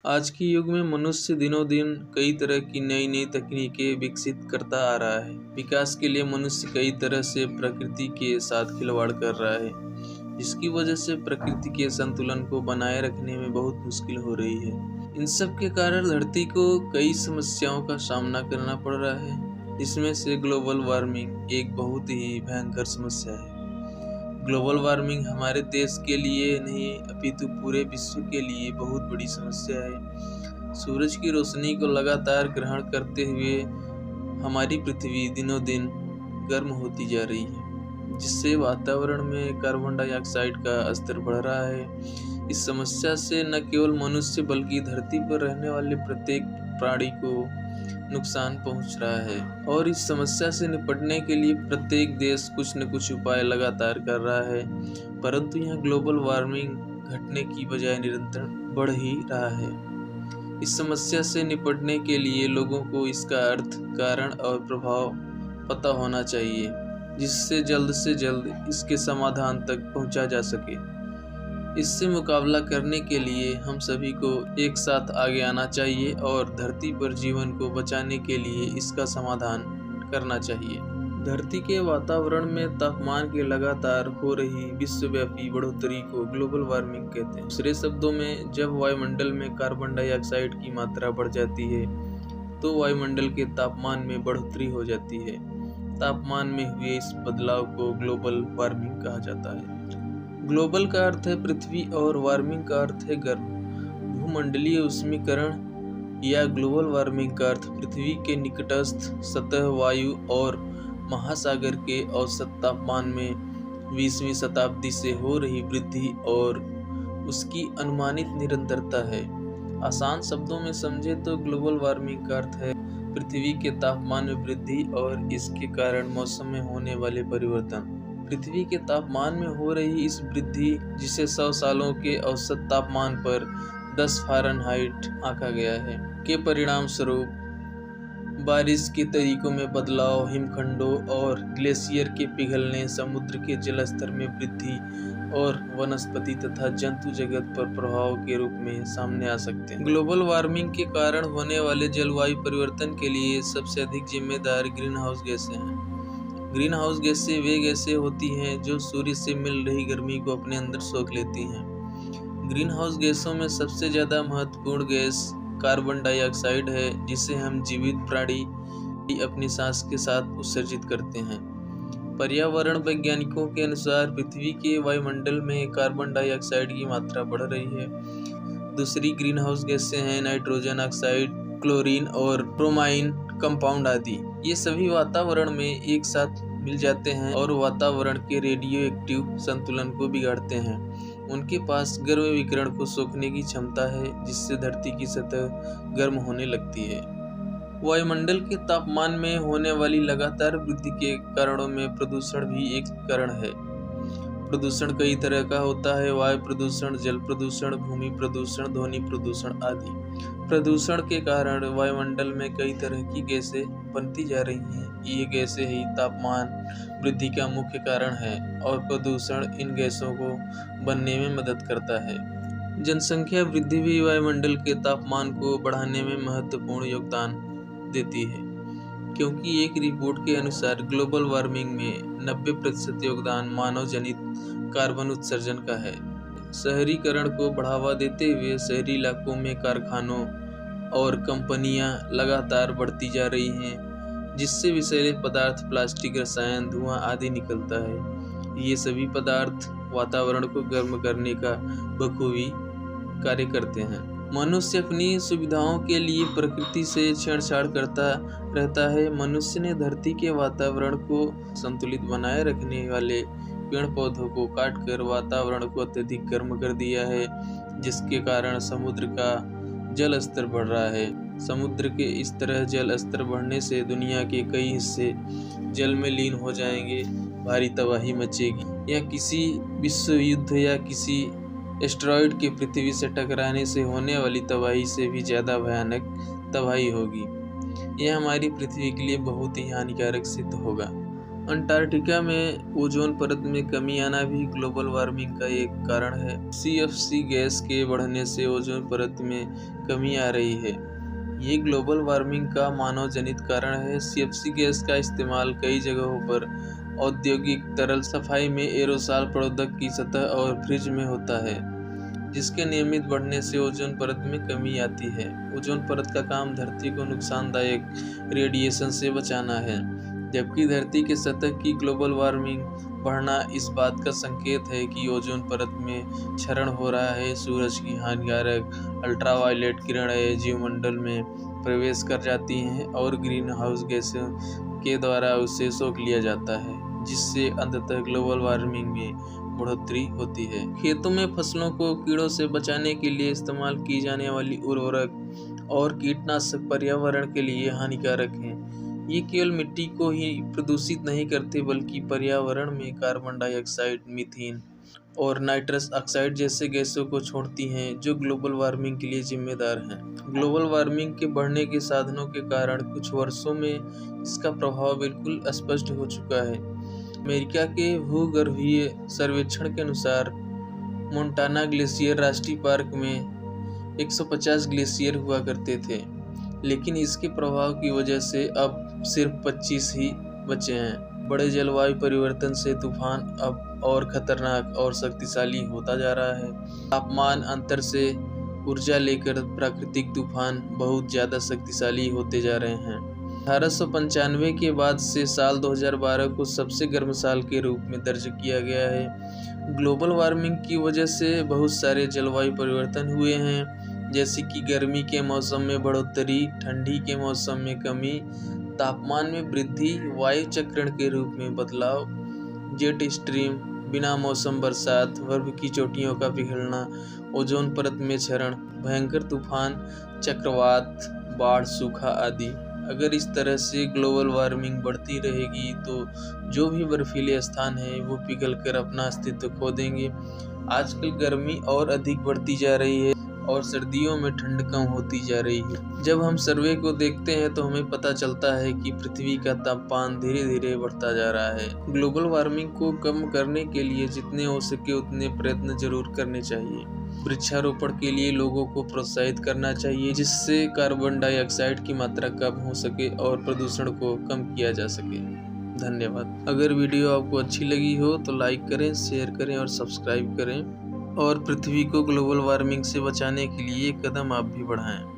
आज के युग में मनुष्य दिनों दिन कई तरह की नई नई तकनीकें विकसित करता आ रहा है। विकास के लिए मनुष्य कई तरह से प्रकृति के साथ खिलवाड़ कर रहा है, जिसकी वजह से प्रकृति के संतुलन को बनाए रखने में बहुत मुश्किल हो रही है। इन सब के कारण धरती को कई समस्याओं का सामना करना पड़ रहा है, जिसमें से ग्लोबल वार्मिंग एक बहुत ही भयंकर समस्या है। ग्लोबल वार्मिंग हमारे देश के लिए नहीं अपितु पूरे विश्व के लिए बहुत बड़ी समस्या है। सूरज की रोशनी को लगातार ग्रहण करते हुए हमारी पृथ्वी दिनों दिन गर्म होती जा रही है, जिससे वातावरण में कार्बन डाइऑक्साइड का स्तर बढ़ रहा है। इस समस्या से न केवल मनुष्य बल्कि धरती पर रहने वाले प्रत्येक प्राणी को नुकसान पहुंच रहा है और इस समस्या से निपटने के लिए प्रत्येक देश कुछ न कुछ उपाय लगातार कर रहा है, परंतु यह ग्लोबल वार्मिंग घटने की बजाय निरंतर बढ़ ही रहा है। इस समस्या से निपटने के लिए लोगों को इसका अर्थ, कारण और प्रभाव पता होना चाहिए, जिससे जल्द से जल्द इसके समाधान तक पहुंचा जा सके। इससे मुकाबला करने के लिए हम सभी को एक साथ आगे आना चाहिए और धरती पर जीवन को बचाने के लिए इसका समाधान करना चाहिए। धरती के वातावरण में तापमान की लगातार हो रही विश्वव्यापी बढ़ोतरी को ग्लोबल वार्मिंग कहते हैं। दूसरे शब्दों में, जब वायुमंडल में कार्बन डाइऑक्साइड की मात्रा बढ़ जाती है तो वायुमंडल के तापमान में बढ़ोतरी हो जाती है। तापमान में हुए इस बदलाव को ग्लोबल वार्मिंग कहा जाता है। ग्लोबल का अर्थ है पृथ्वी और वार्मिंग का अर्थ है गर्म। भूमंडलीय ऊष्मीकरण या ग्लोबल वार्मिंग का अर्थ पृथ्वी के निकटस्थ सतह, वायु और महासागर के औसत तापमान में 20वीं शताब्दी से हो रही वृद्धि और उसकी अनुमानित निरंतरता है। आसान शब्दों में समझे तो ग्लोबल वार्मिंग का अर्थ है पृथ्वी के तापमान में वृद्धि और इसके कारण मौसम में होने वाले परिवर्तन। पृथ्वी के तापमान में हो रही इस वृद्धि, जिसे 100 सालों के औसत तापमान पर 10 फ़ारेनहाइट आंका गया है, के परिणाम स्वरूप बारिश के तरीकों में बदलाव, हिमखंडों और ग्लेशियर के पिघलने, समुद्र के जल स्तर में वृद्धि और वनस्पति तथा जंतु जगत पर प्रभाव के रूप में सामने आ सकते हैं। ग्लोबल वार्मिंग के कारण होने वाले जलवायु परिवर्तन के लिए सबसे अधिक जिम्मेदार ग्रीन हाउस गैसें हैं। ग्रीन हाउस गैसें वे गैसें होती हैं जो सूर्य से मिल रही गर्मी को अपने अंदर सोख लेती हैं। ग्रीन हाउस गैसों में सबसे ज़्यादा महत्वपूर्ण गैस कार्बन डाइऑक्साइड है, जिसे हम जीवित प्राणी अपनी सांस के साथ उत्सर्जित करते हैं। पर्यावरण वैज्ञानिकों के अनुसार पृथ्वी के वायुमंडल में कार्बन डाइऑक्साइड की मात्रा बढ़ रही है। दूसरी ग्रीन हाउस गैसें हैं नाइट्रोजन ऑक्साइड, क्लोरीन और ब्रोमाइन कंपाउंड आदि। ये सभी वातावरण में एक साथ मिल जाते हैं और वातावरण के रेडियो एक्टिव संतुलन को बिगाड़ते हैं। उनके पास गर्म विकिरण को सोखने की क्षमता है, जिससे धरती की सतह गर्म होने लगती है। वायुमंडल के तापमान में होने वाली लगातार वृद्धि के कारणों में प्रदूषण भी एक कारण है। प्रदूषण कई तरह का होता है: वायु प्रदूषण, जल प्रदूषण, भूमि प्रदूषण, ध्वनि प्रदूषण आदि। प्रदूषण के कारण वायुमंडल में कई तरह की गैसें बनती जा रही हैं। ये गैसें ही तापमान वृद्धि का मुख्य कारण है और प्रदूषण इन गैसों को बनने में मदद करता है। जनसंख्या वृद्धि भी वायुमंडल के तापमान को बढ़ाने में महत्वपूर्ण योगदान देती है, क्योंकि एक रिपोर्ट के अनुसार ग्लोबल वार्मिंग में 90% योगदान मानव जनित कार्बन उत्सर्जन का है। शहरीकरण को बढ़ावा देते हुए शहरी इलाकों में कारखानों और कंपनियां लगातार बढ़ती जा रही हैं, जिससे विषैले पदार्थ, प्लास्टिक, रसायन, धुआं आदि निकलता है। ये सभी पदार्थ वातावरण को गर्म करने का बखूबी कार्य करते हैं। मनुष्य अपनी सुविधाओं के लिए प्रकृति से छेड़छाड़ करता रहता है। मनुष्य ने धरती के वातावरण को संतुलित बनाए रखने वाले पेड़ पौधों को काटकर वातावरण को अत्यधिक गर्म कर दिया है, जिसके कारण समुद्र का जल स्तर बढ़ रहा है। समुद्र के इस तरह जल स्तर बढ़ने से दुनिया के कई हिस्से जल में लीन हो जाएंगे, भारी तबाही मचेगी। यह किसी विश्व युद्ध या किसी एस्टेरॉयड के पृथ्वी से टकराने से होने वाली तबाही से भी ज़्यादा भयानक तबाही होगी। यह हमारी पृथ्वी के लिए बहुत ही हानिकारक सिद्ध होगा। अंटार्कटिका में ओजोन परत में कमी आना भी ग्लोबल वार्मिंग का एक कारण है। CFC गैस के बढ़ने से ओजोन परत में कमी आ रही है। ये ग्लोबल वार्मिंग का मानव जनित कारण है। CFC गैस का इस्तेमाल कई जगहों पर औद्योगिक तरल सफाई में, एरोसॉल प्रौद्योगिक की सतह और फ्रिज में होता है, जिसके नियमित बढ़ने से ओजोन परत में कमी आती है। ओजोन परत का काम धरती को नुकसानदायक रेडिएशन से बचाना है, जबकि धरती के सतह की ग्लोबल वार्मिंग बढ़ना इस बात का संकेत है कि ओजोन परत में क्षरण हो रहा है। सूरज की हानिकारक अल्ट्रावायलेट किरणें जीवमंडल में प्रवेश कर जाती हैं और ग्रीन हाउस गैसों के द्वारा उसे सोख लिया जाता है, जिससे अंततः ग्लोबल वार्मिंग में बढ़ोतरी होती है। खेतों में फसलों को कीड़ों से बचाने के लिए इस्तेमाल की जाने वाली उर्वरक और कीटनाशक पर्यावरण के लिए हानिकारक हैं। ये केवल मिट्टी को ही प्रदूषित नहीं करते, बल्कि पर्यावरण में कार्बन डाइऑक्साइड, मीथेन और नाइट्रस ऑक्साइड जैसे गैसों को छोड़ती हैं, जो ग्लोबल वार्मिंग के लिए जिम्मेदार हैं। ग्लोबल वार्मिंग के बढ़ने के साधनों के कारण कुछ वर्षों में इसका प्रभाव बिल्कुल स्पष्ट हो चुका है। अमेरिका के भूगर्भीय सर्वेक्षण के अनुसार मोंटाना ग्लेशियर राष्ट्रीय पार्क में 150 ग्लेशियर हुआ करते थे, लेकिन इसके प्रभाव की वजह से अब सिर्फ 25 ही बचे हैं। बड़े जलवायु परिवर्तन से तूफान अब और खतरनाक और शक्तिशाली होता जा रहा है। तापमान अंतर से ऊर्जा लेकर प्राकृतिक तूफान बहुत ज़्यादा शक्तिशाली होते जा रहे हैं। 1895 के बाद से साल 2012 को सबसे गर्म साल के रूप में दर्ज किया गया है। ग्लोबल वार्मिंग की वजह से बहुत सारे जलवायु परिवर्तन हुए हैं, जैसे कि गर्मी के मौसम में बढ़ोतरी, ठंडी के मौसम में कमी, तापमान में वृद्धि, वायु चक्रण के रूप में बदलाव, जेट स्ट्रीम, बिना मौसम बरसात, बर्फ की चोटियों का पिघलना, ओजोन परत में क्षरण, भयंकर तूफान, चक्रवात, बाढ़, सूखा आदि। अगर इस तरह से ग्लोबल वार्मिंग बढ़ती रहेगी तो जो भी बर्फीले स्थान हैं वो पिघलकर अपना अस्तित्व खो देंगे। आजकल गर्मी और अधिक बढ़ती जा रही है और सर्दियों में ठंड कम होती जा रही है। जब हम सर्वे को देखते हैं तो हमें पता चलता है कि पृथ्वी का तापमान धीरे धीरे बढ़ता जा रहा है। ग्लोबल वार्मिंग को कम करने के लिए जितने हो सके उतने प्रयत्न जरूर करने चाहिए। वृक्षारोपण के लिए लोगों को प्रोत्साहित करना चाहिए, जिससे कार्बन डाइऑक्साइड की मात्रा कम हो सके और प्रदूषण को कम किया जा सके। धन्यवाद। अगर वीडियो आपको अच्छी लगी हो तो लाइक करें, शेयर करें और सब्सक्राइब करें, और पृथ्वी को ग्लोबल वार्मिंग से बचाने के लिए कदम आप भी बढ़ाएं।